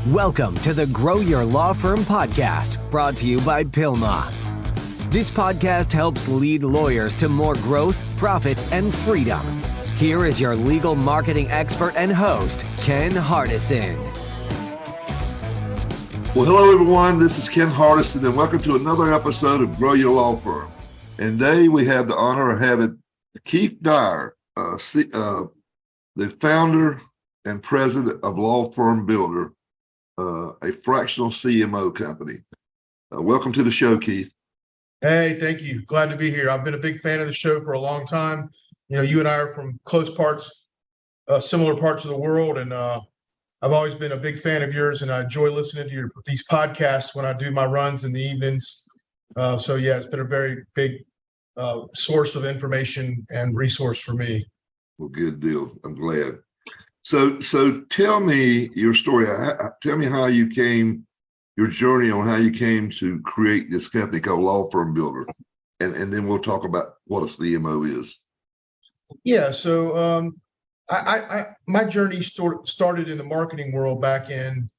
Welcome to the Grow Your Law Firm podcast, brought to you by PILMMA. This podcast helps lead lawyers to more growth, profit, and freedom. Here is your legal marketing expert and host, Ken Hardison. Well, hello, everyone. This is Ken Hardison, and welcome to another episode of Grow Your Law Firm. And today we have the honor of having Keith Dyer, the founder and president of LawFirmBuilder, a fractional CMO company. Welcome to the show, Keith. Hey, thank you. Glad to be here. I've been a big fan of the show for a long time. You know, you and I are from similar parts of the world, and I've always been a big fan of yours, and I enjoy listening to these podcasts when I do my runs in the evenings. So yeah, it's been a very big source of information and resource for me. Well, good deal. I'm glad. So tell me your story. Tell me how you came, your journey on how you came to create this company called LawFirmBuilder, and then we'll talk about what a CMO is. Yeah. So my journey started in the marketing world back in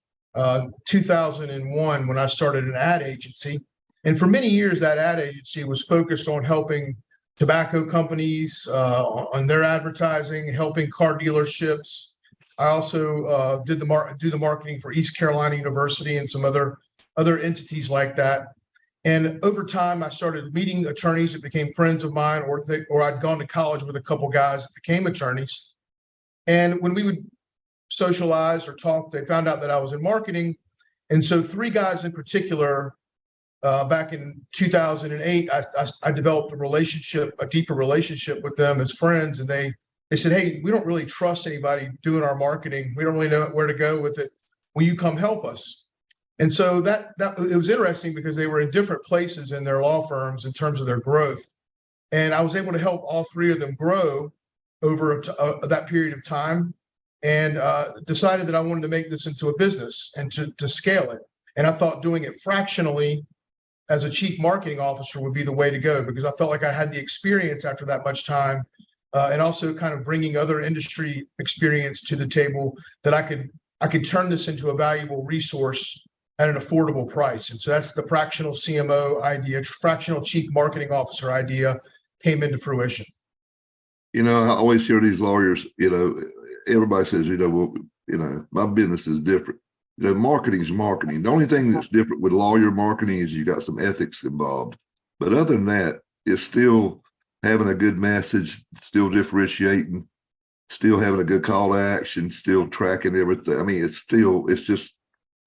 2001 when I started an ad agency. And for many years, that ad agency was focused on helping tobacco companies on their advertising, helping car dealerships. I also do the marketing for East Carolina University and some other entities like that. And over time, I started meeting attorneys that became friends of mine, or I'd gone to college with a couple guys that became attorneys. And when we would socialize or talk, they found out that I was in marketing. And so three guys in particular, back in 2008, I developed a deeper relationship with them as friends. And they said, hey, we don't really trust anybody doing our marketing. We don't really know where to go with it. Will you come help us? And so that it was interesting because they were in different places in their law firms in terms of their growth. And I was able to help all three of them grow over that period of time, and decided that I wanted to make this into a business and to scale it. And I thought doing it fractionally as a chief marketing officer would be the way to go, because I felt like I had the experience after that much time, and also kind of bringing other industry experience to the table, that I could turn this into a valuable resource at an affordable price. And so that's the fractional CMO idea, fractional chief marketing officer idea came into fruition. You know, I always hear these lawyers, everybody says, my business is different. Marketing is marketing. The only thing that's different with lawyer marketing is you got some ethics involved. But other than that, it's still having a good message, still differentiating, still having a good call to action, still tracking everything. I mean, it's just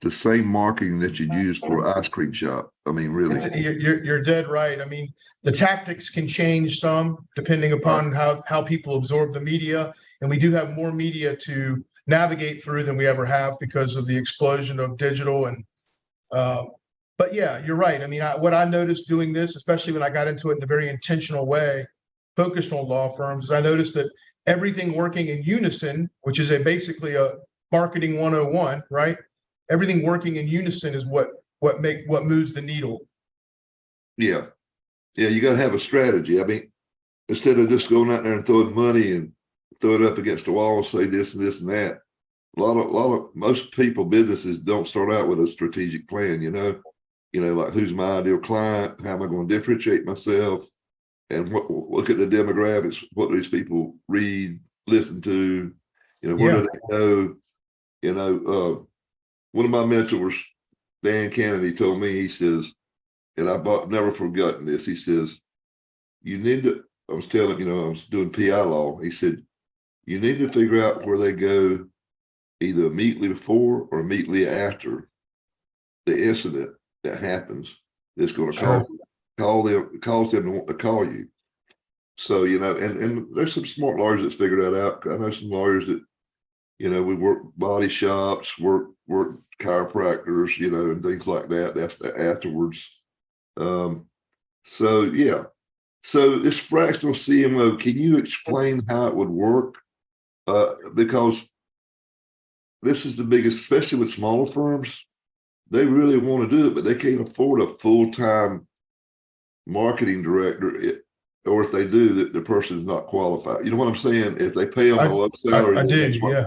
the same marketing that you use for an ice cream shop. I mean, really. You're dead right. I mean, the tactics can change some depending upon how people absorb the media. And we do have more media to navigate through than we ever have because of the explosion of digital. And but yeah, you're right. I mean, what I noticed doing this, especially when I got into it in a very intentional way, focused on law firms, is I noticed that everything working in unison, which is basically a marketing 101, right? Everything working in unison is what moves the needle. Yeah. You got to have a strategy. I mean, instead of just going out there and throwing money and throw it up against the wall and say this and this and that. Most businesses don't start out with a strategic plan, like who's my ideal client? How am I going to differentiate myself? And look at the demographics. What do these people read, listen to? Where do they go? One of my mentors, Dan Kennedy, told me, he says, and I've never forgotten this. He says, I was doing PI law. He said, you need to figure out where they go either immediately before or immediately after the incident that happens that's going to cause them to want to call you. So, and there's some smart lawyers that figure that out. I know some lawyers that, we work body shops, work chiropractors, and things like that. That's the afterwards. So this fractional CMO, can you explain how it would work? Because this is the biggest, especially with smaller firms, they really want to do it, but they can't afford a full-time marketing director, or if they do, that the person is not qualified. You know what I'm saying? If they pay them a low salary, I do, yeah.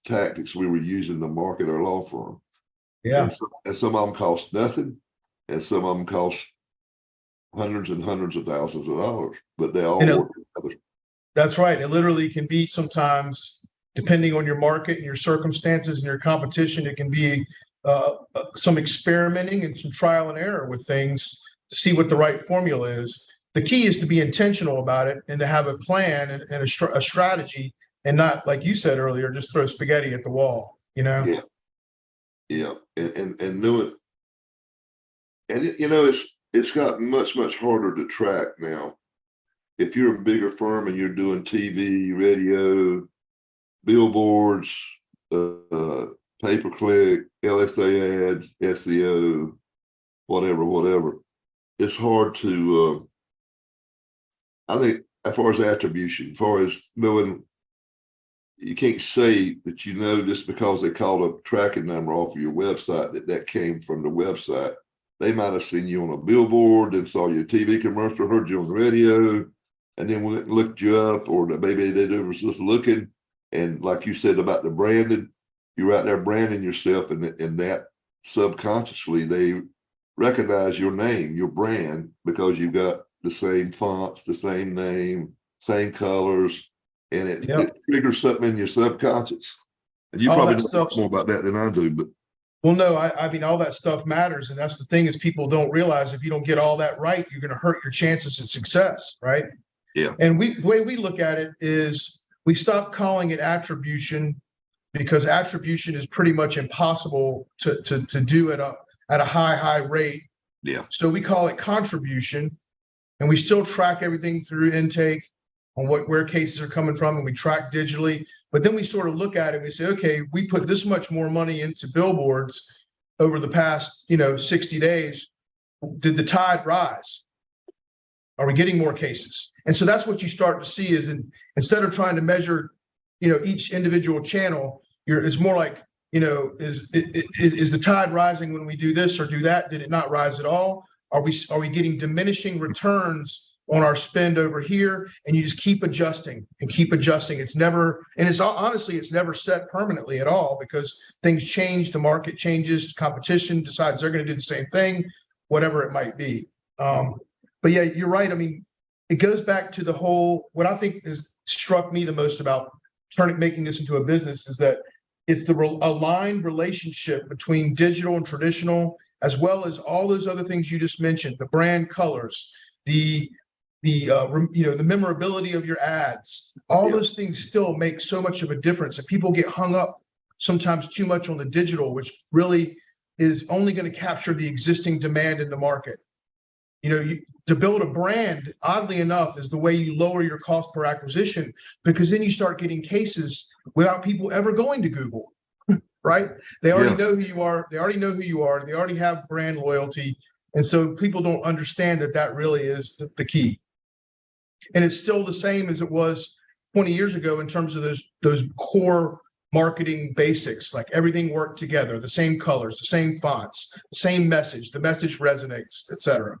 tactics we were using to market our law firm. Yeah. And some of them cost nothing, and some of them cost hundreds and hundreds of thousands of dollars, but they all work together. That's right. It literally can be sometimes, depending on your market and your circumstances and your competition, it can be some experimenting and some trial and error with things to see what the right formula is. The key is to be intentional about it and to have a plan and a strategy, and not, like you said earlier, just throw spaghetti at the wall, you know? Yeah. Yeah. And know it. And it's gotten much, much harder to track now. If you're a bigger firm and you're doing TV, radio, billboards, pay-per-click, LSA ads, SEO, whatever, it's hard to, I think, as far as attribution, as far as knowing, you can't say that just because they called a tracking number off of your website that came from the website. They might have seen you on a billboard, then saw your TV commercial, heard you on the radio, and then went and looked you up, or maybe they was just looking. And like you said about the branding, you're out there branding yourself, and that subconsciously they recognize your name, your brand, because you've got the same fonts, the same name, same colors, and it triggers something in your subconscious. And you probably know more about that than I do, but. Well, no, I mean, all that stuff matters. And that's the thing, is people don't realize if you don't get all that right, you're going to hurt your chances of success. Right. Yeah. And the way we look at it is we stop calling it attribution, because attribution is pretty much impossible to do at a high rate. Yeah. So we call it contribution, and we still track everything through intake on where cases are coming from, and we track digitally. But then we sort of look at it and we say, okay, we put this much more money into billboards over the past 60 days. Did the tide rise? Are we getting more cases? And so that's what you start to see is, instead of trying to measure each individual channel, it's more like, is the tide rising when we do this or do that? Did it not rise at all? Are we getting diminishing returns on our spend over here? And you just keep adjusting and keep adjusting. It's never set permanently at all, because things change, the market changes, competition decides they're going to do the same thing, whatever it might be. But yeah, you're right. I mean, it goes back to the whole, what I think has struck me the most about making this into a business is that it's the aligned relationship between digital and traditional, as well as all those other things you just mentioned, the brand colors, the memorability of your ads. All those things still make so much of a difference, and people get hung up sometimes too much on the digital, which really is only going to capture the existing demand in the market. To build a brand, oddly enough, is the way you lower your cost per acquisition, because then you start getting cases without people ever going to Google, right? They already know who you are. They already know who you are. They already have brand loyalty. And so people don't understand that really is the key. And it's still the same as it was 20 years ago in terms of those core marketing basics, like everything worked together, the same colors, the same fonts, the same message, the message resonates, etc.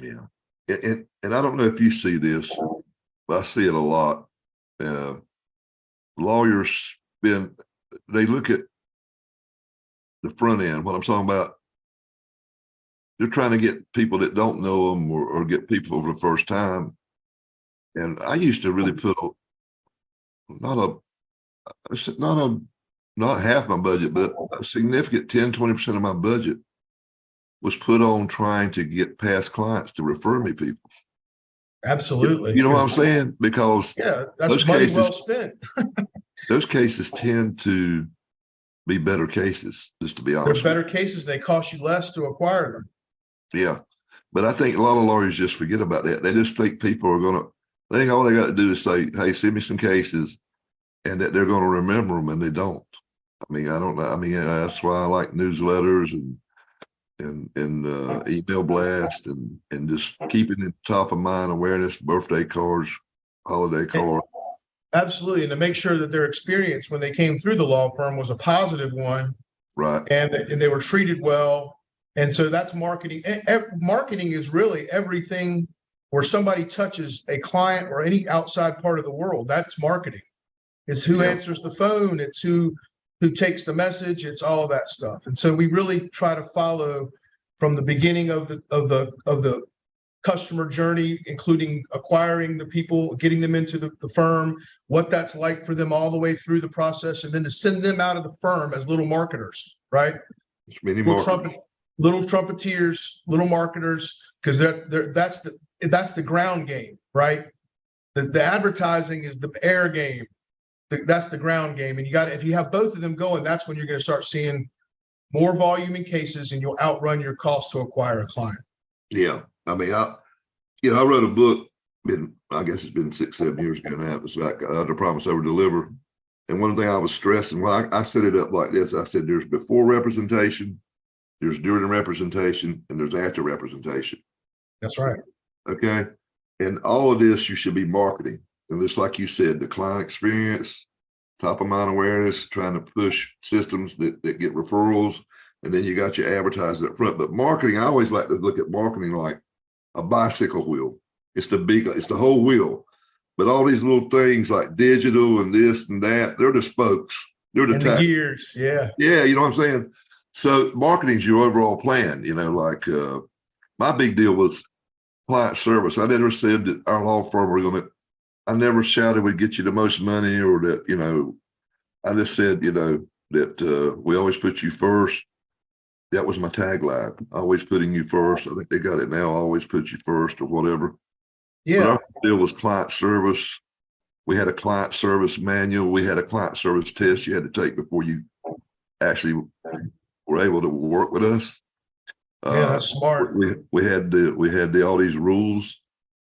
Yeah. And I don't know if you see this, but I see it a lot. Lawyers they look at the front end, what I'm talking about. They're trying to get people that don't know them or get people for the first time. And I used to really put not half my budget, but a significant 10-20% of my budget was put on trying to get past clients to refer me people. Absolutely. You know what I'm saying? Because that's money well spent. Those cases tend to be better cases, just to be honest. They're better cases. They cost you less to acquire them. Yeah. But I think a lot of lawyers just forget about that. They just think people are they think all they got to do is say, hey, send me some cases, and that they're going to remember them, and they don't. I mean, I don't know. I mean, that's why I like newsletters and email blast and just keeping it top of mind awareness, birthday cards, holiday cards. Absolutely. And to make sure that their experience when they came through the law firm was a positive one. Right. And they were treated well. And so that's marketing. Marketing is really everything where somebody touches a client or any outside part of the world. That's marketing. It's who answers the phone. It's who who takes the message. It's all of that stuff. And so we really try to follow from the beginning of the customer journey, including acquiring the people, getting them into the firm, what that's like for them all the way through the process, and then to send them out of the firm as little marketers, right? Many Little trumpeters, little marketers, because that's the ground game, right? The advertising is the air game. That's the ground game. And if you have both of them going, that's when you're going to start seeing more volume in cases, and you'll outrun your cost to acquire a client. Yeah. I mean, I wrote a book, I guess it's been 6-7 years ago now. It's like Under Promise Over Deliver. And one thing I was stressing, well, I set it up like this. I said, there's before representation, there's during representation, and there's after representation. That's right. Okay. And all of this, you should be marketing. And just like you said, the client experience, top of mind awareness, trying to push systems that get referrals. And then you got your advertising up front. But marketing, I always like to look at marketing like a bicycle wheel. It's the whole wheel. But all these little things like digital and this and that, they're the spokes. They're the gears. Yeah. Yeah, you know what I'm saying? So marketing's your overall plan. Like my big deal was client service. I never said that our law firm I never shouted we'd get you the most money, or that, I just said, that we always put you first. That was my tagline, always putting you first. I think they got it now, always put you first, or whatever. Yeah. But our deal was client service. We had a client service manual. We had a client service test you had to take before you actually were able to work with us. Yeah, that's smart. We had all these rules.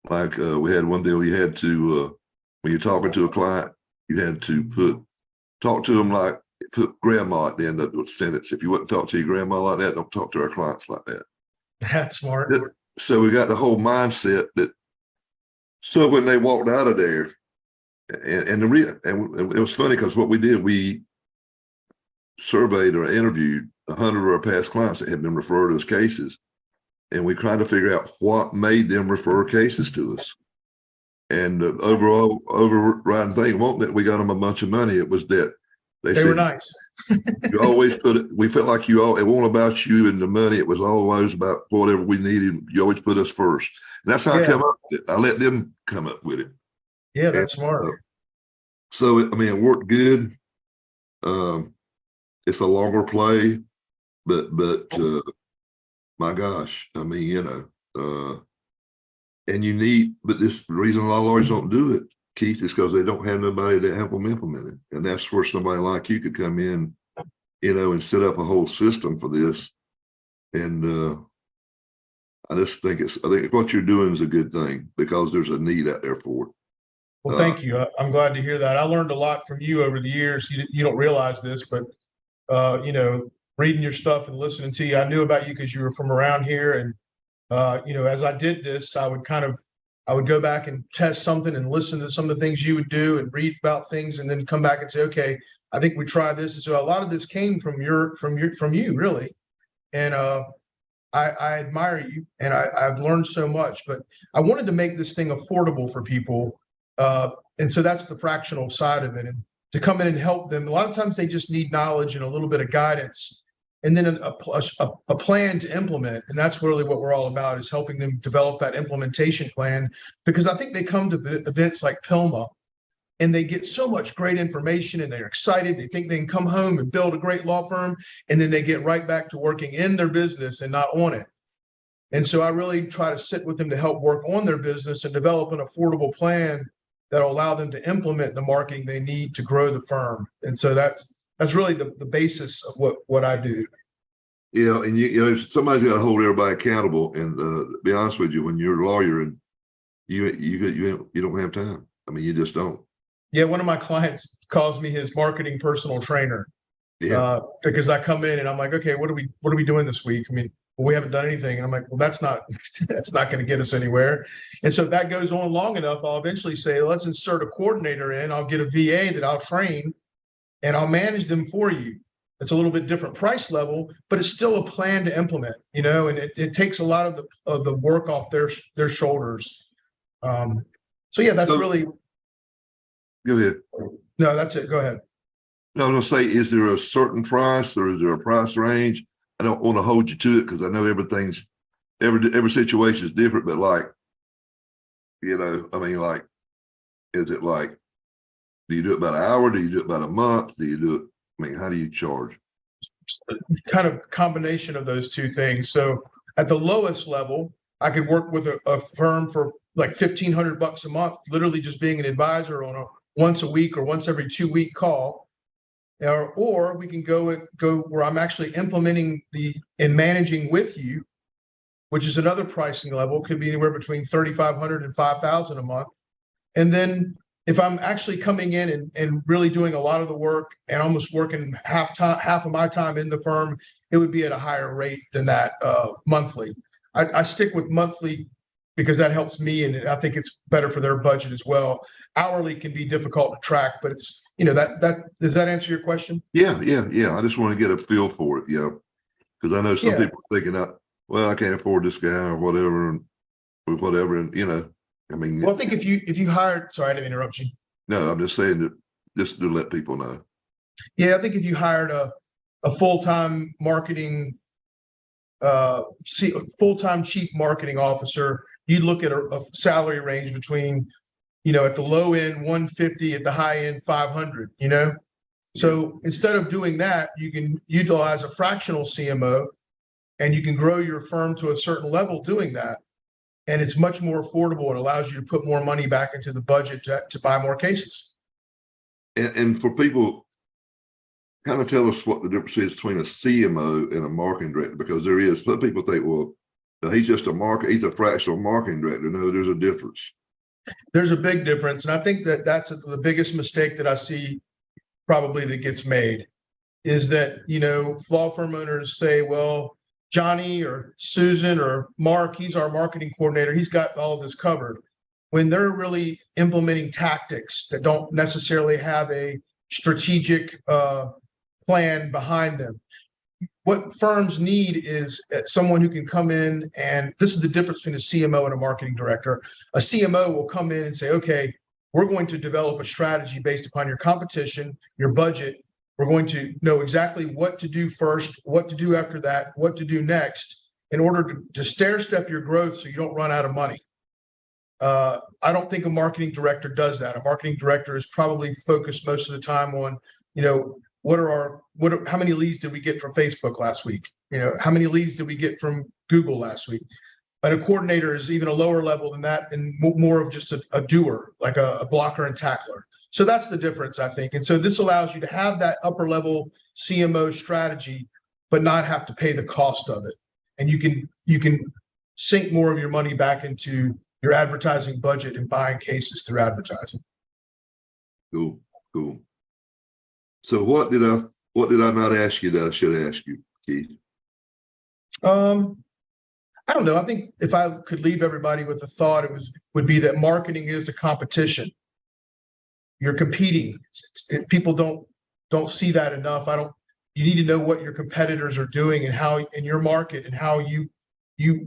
Like we had one deal, you had to, when you're talking to a client, you had to talk to them like, put grandma at the end of the sentence. If you wouldn't talk to your grandma like that, don't talk to our clients like that. That's smart. So we got the whole mindset that, so when they walked out of there, and it was funny because what we did, we surveyed or interviewed 100 of our past clients that had been referred as cases. And we tried to figure out what made them refer cases to us. And the overall overriding thing wasn't that we got them a bunch of money. It was that they said, were nice. You always we felt like it wasn't about you and the money. It was always about whatever we needed. You always put us first. And that's how I come up with it. I let them come up with it. Yeah, that's smart. So, it worked good. It's a longer play, but my gosh, and but this reason a lot of lawyers don't do it, Keith, is because they don't have nobody to help them implement it. And that's where somebody like you could come in, and set up a whole system for this. And I think what you're doing is a good thing because there's a need out there for it. Well, thank you. I'm glad to hear that. I learned a lot from you over the years. You don't realize this, but reading your stuff and listening to you, I knew about you because you were from around here. And as I did this, I would go back and test something and listen to some of the things you would do and read about things, and then come back and say, okay, I think we try this. And so a lot of this came from you, really. And I admire you, and I've learned so much. But I wanted to make this thing affordable for people. And so that's the fractional side of it, and to come in and help them. A lot of times they just need knowledge and a little bit of guidance, and then a plan to implement. And that's really what we're all about, is helping them develop that implementation plan. Because I think they come to events like PILMMA and they get so much great information and they're excited. They think they can come home and build a great law firm, and then they get right back to working in their business and not on it. And so I really try to sit with them to help work on their business and develop an affordable plan that'll allow them to implement the marketing they need to grow the firm. And so that's really the basis of what I do. And somebody's got to hold everybody accountable. And to be honest with you, when you're a lawyer and you don't have time. You just don't. Yeah, one of my clients calls me his marketing personal trainer. Yeah. Because I come in and I'm like, okay, what are we doing this week? Well, we haven't done anything. And I'm like, well, that's not going to get us anywhere. And so if that goes on long enough, I'll eventually say, let's insert a coordinator in. I'll get a VA that I'll train and I'll manage them for you. It's a little bit different price level, but it's still a plan to implement, and it takes a lot of the work off their shoulders. So yeah, that's really. Go ahead. No, that's it. Go ahead. No, I'm gonna say, is there a certain price or is there a price range? I don't want to hold you to it because I know every situation is different, but like, I mean, like, is it like, do you do it by an hour? Do you do it by a month? Do you do it? I mean, how do you charge? Kind of combination of those two things. So at the lowest level, I could work with a firm for like $1,500 a month, literally just being an advisor on a once a week or once every 2 week call. Or we can go where I'm actually implementing and managing with you, which is another pricing level, could be anywhere between $3,500 and $5,000 a month. And then if I'm actually coming in and really doing a lot of the work and almost working half of my time in the firm, it would be at a higher rate than that monthly. I stick with monthly because that helps me, and I think it's better for their budget as well. Hourly can be difficult to track, but it's, that does that answer your question? Yeah. I just want to get a feel for it, because I know some people are thinking, well, I can't afford this guy or whatever, and I mean. Well, I think if you hired, sorry, I didn't interrupt you. No, I'm just saying that just to let people know. Yeah, I think if you hired a full-time marketing, full-time chief marketing officer, you'd look at a salary range between, at the low end 150, at the high end 500. So instead of doing that, you can utilize a fractional CMO, and you can grow your firm to a certain level doing that. And it's much more affordable. It allows you to put more money back into the budget to buy more cases. And for people, kind of tell us what the difference is between a CMO and a marketing director, because there is. Some people think, well, he's just he's a fractional marketing director. No, there's a difference. There's a big difference. And I think that's the biggest mistake that I see probably that gets made is that, law firm owners say, well, Johnny or Susan or Mark, he's our marketing coordinator, he's got all of this covered, when they're really implementing tactics that don't necessarily have a strategic plan behind them. What firms need is someone who can come in, and this is the difference between a CMO and a marketing director. A CMO will come in and say, okay, we're going to develop a strategy based upon your competition, your budget. We're going to know exactly what to do first, what to do after that, what to do next in order to stair step your growth so you don't run out of money. I don't think a marketing director does that. A marketing director is probably focused most of the time on, how many leads did we get from Facebook last week? How many leads did we get from Google last week? But a coordinator is even a lower level than that and more of just a doer, like a blocker and tackler. So that's the difference, I think. And so this allows you to have that upper level CMO strategy, but not have to pay the cost of it. And you can sink more of your money back into your advertising budget and buying cases through advertising. Cool. So what did I not ask you that I should ask you, Keith? I don't know. I think if I could leave everybody with a thought, would be that marketing is a competition. You're competing. People don't see that enough. You need to know what your competitors are doing and how in your market and how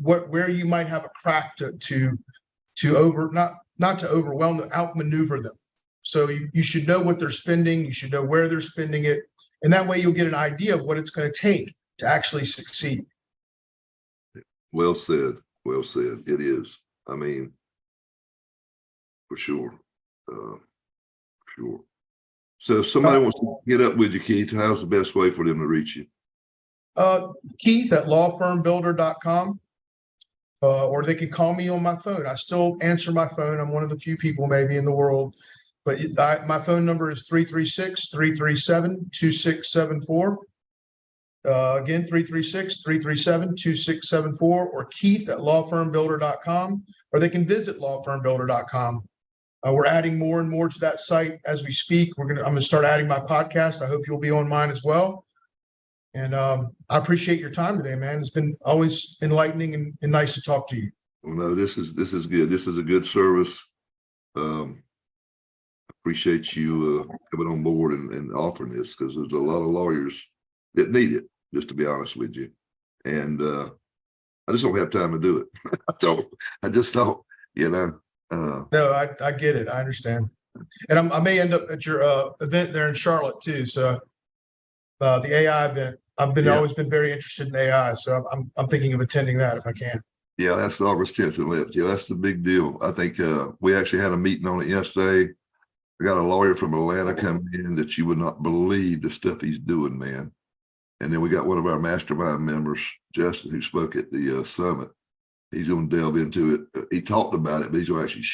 where you might have a crack to not to overwhelm them, outmaneuver them. So you should know what they're spending. You should know where they're spending it. And that way you'll get an idea of what it's going to take to actually succeed. Well said. It is. I mean, for sure. Sure. So if somebody wants to get up with you, Keith, how's the best way for them to reach you? Keith at LawFirmBuilder.com. Or they can call me on my phone. I still answer my phone. I'm one of the few people maybe in the world. But my phone number is 336-337-2674. Again, 336-337-2674, or Keith at LawFirmBuilder.com, or they can visit LawFirmBuilder.com. We're adding more and more to that site as we speak. I'm going to start adding my podcast. I hope you'll be on mine as well. And I appreciate your time today, man. It's been always enlightening and nice to talk to you. Well, no, this is good. This is a good service. Appreciate you coming on board and offering this, because there's a lot of lawyers that need it, just to be honest with you. And I just don't have time to do it. I just don't, No, I get it. I understand. And I may end up at your event there in Charlotte too. So the AI event, always been very interested in AI. So I'm thinking of attending that if I can. Yeah, that's August 10th and 11th. Yeah, that's the big deal. I think we actually had a meeting on it yesterday. We got a lawyer from Atlanta coming in that you would not believe the stuff he's doing, man. And then we got one of our mastermind members, Justin, who spoke at the summit. He's going to delve into it. He talked about it, but he's going to actually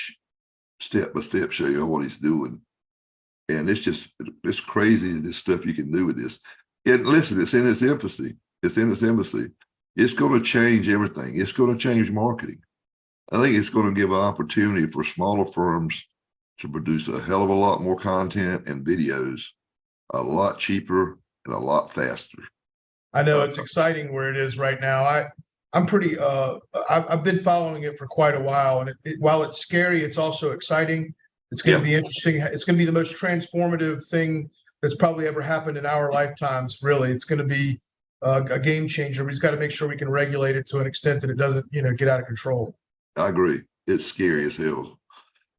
step by step show you what he's doing. And it's crazy, this stuff you can do with this. And listen, it's in its infancy. It's in its infancy. It's going to change everything. It's going to change marketing. I think it's going to give an opportunity for smaller firms to produce a hell of a lot more content and videos a lot cheaper and a lot faster. I know it's exciting where it is right now. I'm pretty, I've been following it for quite a while, and while it's scary, it's also exciting. It's going to be interesting. It's going to be the most transformative thing that's probably ever happened in our lifetimes. Really, it's going to be a game changer. We just got to make sure we can regulate it to an extent that it doesn't, get out of control. I agree. It's scary as hell.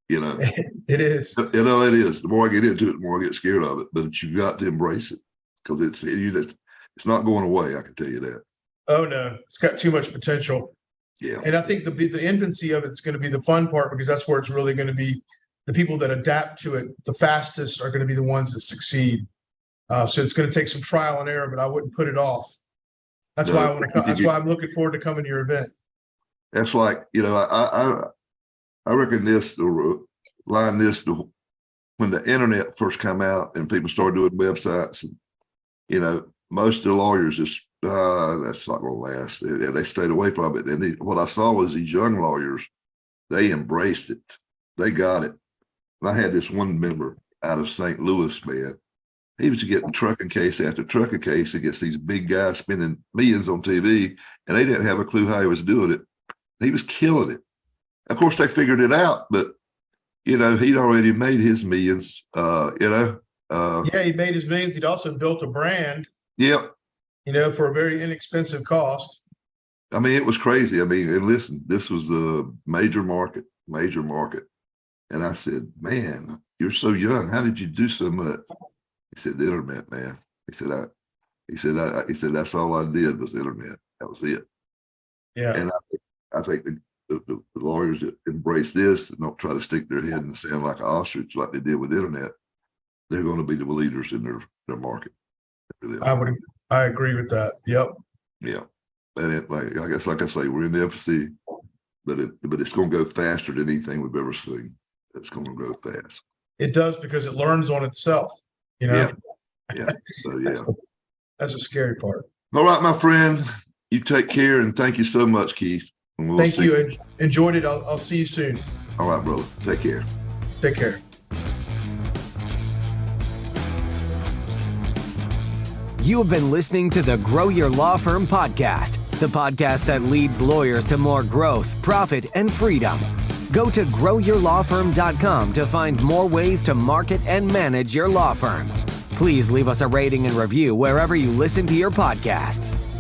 It is. It is. The more I get into it, the more I get scared of it. But you've got to embrace it because it's not going away. I can tell you that. Oh no, it's got too much potential. Yeah. And I think the infancy of it's going to be the fun part, because that's where it's really going to be. The people that adapt to it the fastest are going to be the ones that succeed. So it's going to take some trial and error, but I wouldn't put it off. That's why I want to come. That's why I'm looking forward to coming to your event. That's like, I reckon this, to line this, when the internet first came out and people started doing websites, and, most of the lawyers just, that's not going to last. They stayed away from it. And what I saw was these young lawyers, they embraced it. They got it. And I had this one member out of St. Louis, man. He was getting trucking case after trucking case against these big guys spending millions on TV, and they didn't have a clue how he was doing it. He was killing it. Of course, they figured it out, but he'd already made his millions. Yeah, he made his millions. He'd also built a brand. Yep. For a very inexpensive cost. I mean, it was crazy. I mean, and listen, this was a major market. And I said, man, you're so young. How did you do so much? He said, the internet, man. He said, that's all I did was the internet. That was it. Yeah. And I think the lawyers that embrace this and don't try to stick their head in the sand like an ostrich like they did with the internet, they're going to be the leaders in their market. Really, I agree with that. Yep. Yeah. And I guess, like I say, we're in the infancy, but it's going to go faster than anything we've ever seen. It's going to go fast. It does, because it learns on itself. Yeah. So yeah. That's the scary part. All right, my friend. You take care, and thank you so much, Keith. Thank you. Enjoyed it. I'll see you soon. All right, brother. Take care. Take care. You have been listening to the Grow Your Law Firm podcast, the podcast that leads lawyers to more growth, profit, and freedom. Go to growyourlawfirm.com to find more ways to market and manage your law firm. Please leave us a rating and review wherever you listen to your podcasts.